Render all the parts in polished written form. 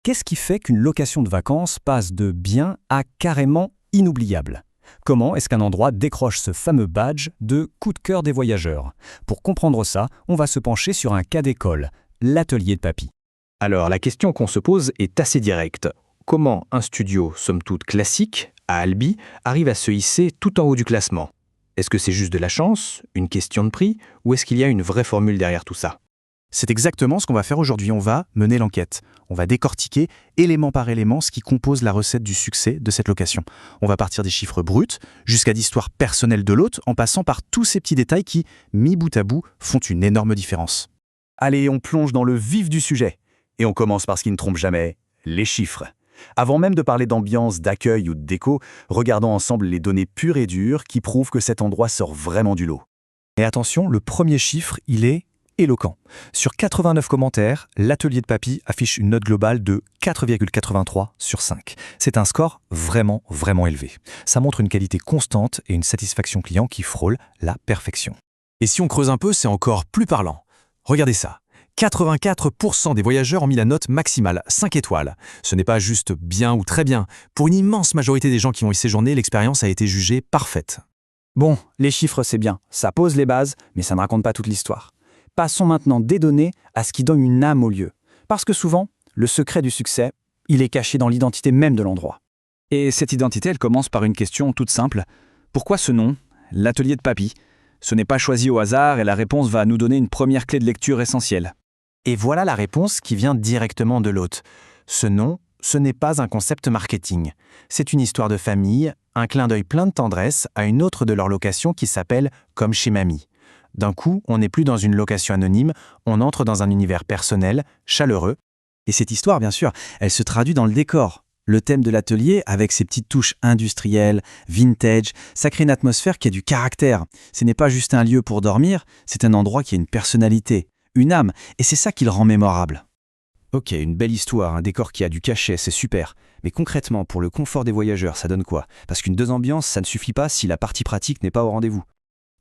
Qu'est-ce qui fait qu'une location de vacances passe de bien à carrément inoubliable? Comment est-ce qu'un endroit décroche ce fameux badge de coup de cœur des voyageurs? Pour comprendre ça, on va se pencher sur un cas d'école, l'atelier de Papy. Alors, la question qu'on se pose est assez directe. Comment un studio, somme toute classique, à Albi, arrive à se hisser tout en haut du classement? Est-ce que c'est juste de la chance, une question de prix, ou est-ce qu'il y a une vraie formule derrière tout ça? C'est exactement ce qu'on va faire aujourd'hui. On va mener l'enquête. On va décortiquer élément par élément ce qui compose la recette du succès de cette location. On va partir des chiffres bruts jusqu'à d'histoires personnelles de l'hôte en passant par tous ces petits détails qui, mis bout à bout, font une énorme différence. Allez, on plonge dans le vif du sujet. Et on commence par ce qui ne trompe jamais, les chiffres. Avant même de parler d'ambiance, d'accueil ou de déco, regardons ensemble les données pures et dures qui prouvent que cet endroit sort vraiment du lot. Et attention, le premier chiffre, il est éloquent. Sur 89 commentaires, l'atelier de Papy affiche une note globale de 4,83 sur 5. C'est un score vraiment, vraiment élevé. Ça montre une qualité constante et une satisfaction client qui frôle la perfection. Et si on creuse un peu, c'est encore plus parlant. Regardez ça. 84% des voyageurs ont mis la note maximale, 5 étoiles. Ce n'est pas juste bien ou très bien. Pour une immense majorité des gens qui ont y séjourné, l'expérience a été jugée parfaite. Bon, les chiffres c'est bien, ça pose les bases, mais ça ne raconte pas toute l'histoire. Passons maintenant des données à ce qui donne une âme au lieu. Parce que souvent, le secret du succès, il est caché dans l'identité même de l'endroit. Et cette identité, elle commence par une question toute simple. Pourquoi ce nom, l'atelier de Papy? Ce n'est pas choisi au hasard et la réponse va nous donner une première clé de lecture essentielle. Et voilà la réponse qui vient directement de l'hôte. Ce nom, ce n'est pas un concept marketing. C'est une histoire de famille, un clin d'œil plein de tendresse à une autre de leurs locations qui s'appelle « Comme chez Mamie ». D'un coup, on n'est plus dans une location anonyme, on entre dans un univers personnel, chaleureux. Et cette histoire, bien sûr, elle se traduit dans le décor. Le thème de l'atelier, avec ses petites touches industrielles, vintage, ça crée une atmosphère qui a du caractère. Ce n'est pas juste un lieu pour dormir, c'est un endroit qui a une personnalité, une âme, et c'est ça qui le rend mémorable. Ok, une belle histoire, un décor qui a du cachet, c'est super. Mais concrètement, pour le confort des voyageurs, ça donne quoi? Parce qu'une deux ambiances, ça ne suffit pas si la partie pratique n'est pas au rendez-vous.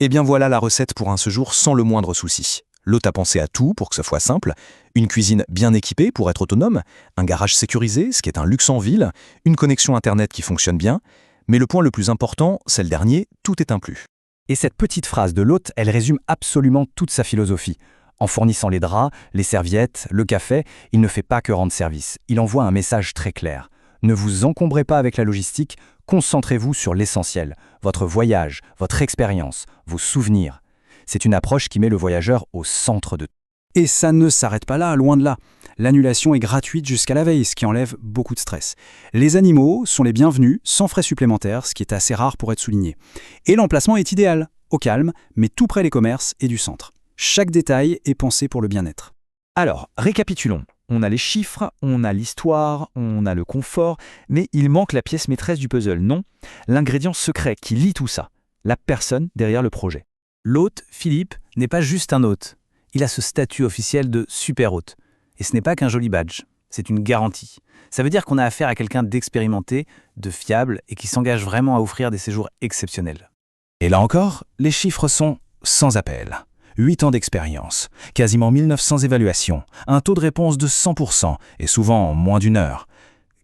Eh bien voilà la recette pour un séjour sans le moindre souci. L'hôte a pensé à tout pour que ce soit simple, une cuisine bien équipée pour être autonome, un garage sécurisé, ce qui est un luxe en ville, une connexion internet qui fonctionne bien, mais le point le plus important, c'est le dernier, tout est inclus. Et cette petite phrase de l'hôte, elle résume absolument toute sa philosophie. En fournissant les draps, les serviettes, le café, il ne fait pas que rendre service. Il envoie un message très clair. Ne vous encombrez pas avec la logistique, concentrez-vous sur l'essentiel, votre voyage, votre expérience, vos souvenirs. C'est une approche qui met le voyageur au centre de tout. Et ça ne s'arrête pas là, loin de là. L'annulation est gratuite jusqu'à la veille, ce qui enlève beaucoup de stress. Les animaux sont les bienvenus, sans frais supplémentaires, ce qui est assez rare pour être souligné. Et l'emplacement est idéal, au calme, mais tout près des commerces et du centre. Chaque détail est pensé pour le bien-être. Alors, récapitulons. On a les chiffres, on a l'histoire, on a le confort, mais il manque la pièce maîtresse du puzzle, non? L'ingrédient secret qui lie tout ça, la personne derrière le projet. L'hôte, Philippe, n'est pas juste un hôte. Il a ce statut officiel de super hôte. Et ce n'est pas qu'un joli badge, c'est une garantie. Ça veut dire qu'on a affaire à quelqu'un d'expérimenté, de fiable et qui s'engage vraiment à offrir des séjours exceptionnels. Et là encore, les chiffres sont sans appel. 8 ans d'expérience, quasiment 1900 évaluations, un taux de réponse de 100% et souvent en moins d'une heure.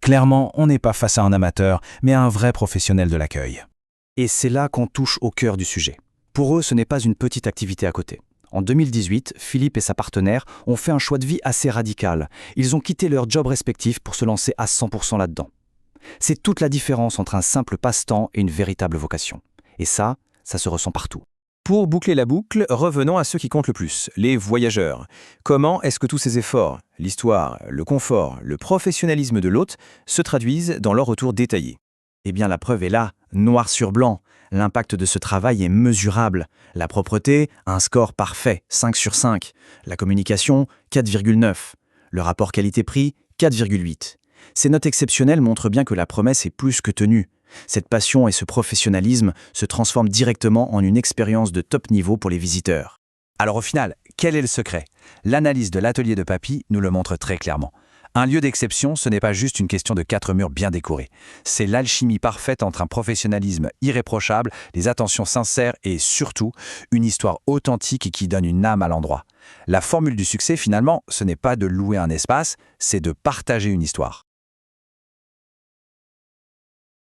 Clairement, on n'est pas face à un amateur, mais à un vrai professionnel de l'accueil. Et c'est là qu'on touche au cœur du sujet. Pour eux, ce n'est pas une petite activité à côté. En 2018, Philippe et sa partenaire ont fait un choix de vie assez radical. Ils ont quitté leur job respectif pour se lancer à 100% là-dedans. C'est toute la différence entre un simple passe-temps et une véritable vocation. Et ça se ressent partout. Pour boucler la boucle, revenons à ce qui compte le plus, les voyageurs. Comment est-ce que tous ces efforts, l'histoire, le confort, le professionnalisme de l'hôte, se traduisent dans leur retour détaillé? Eh bien, la preuve est là, noir sur blanc. L'impact de ce travail est mesurable. La propreté, un score parfait, 5 sur 5. La communication, 4,9. Le rapport qualité-prix, 4,8. Ces notes exceptionnelles montrent bien que la promesse est plus que tenue. Cette passion et ce professionnalisme se transforment directement en une expérience de top niveau pour les visiteurs. Alors au final, quel est le secret? L'analyse de l'atelier de Papy nous le montre très clairement. Un lieu d'exception, ce n'est pas juste une question de 4 murs bien décorés. C'est l'alchimie parfaite entre un professionnalisme irréprochable, des attentions sincères et surtout une histoire authentique qui donne une âme à l'endroit. La formule du succès, finalement, ce n'est pas de louer un espace, c'est de partager une histoire.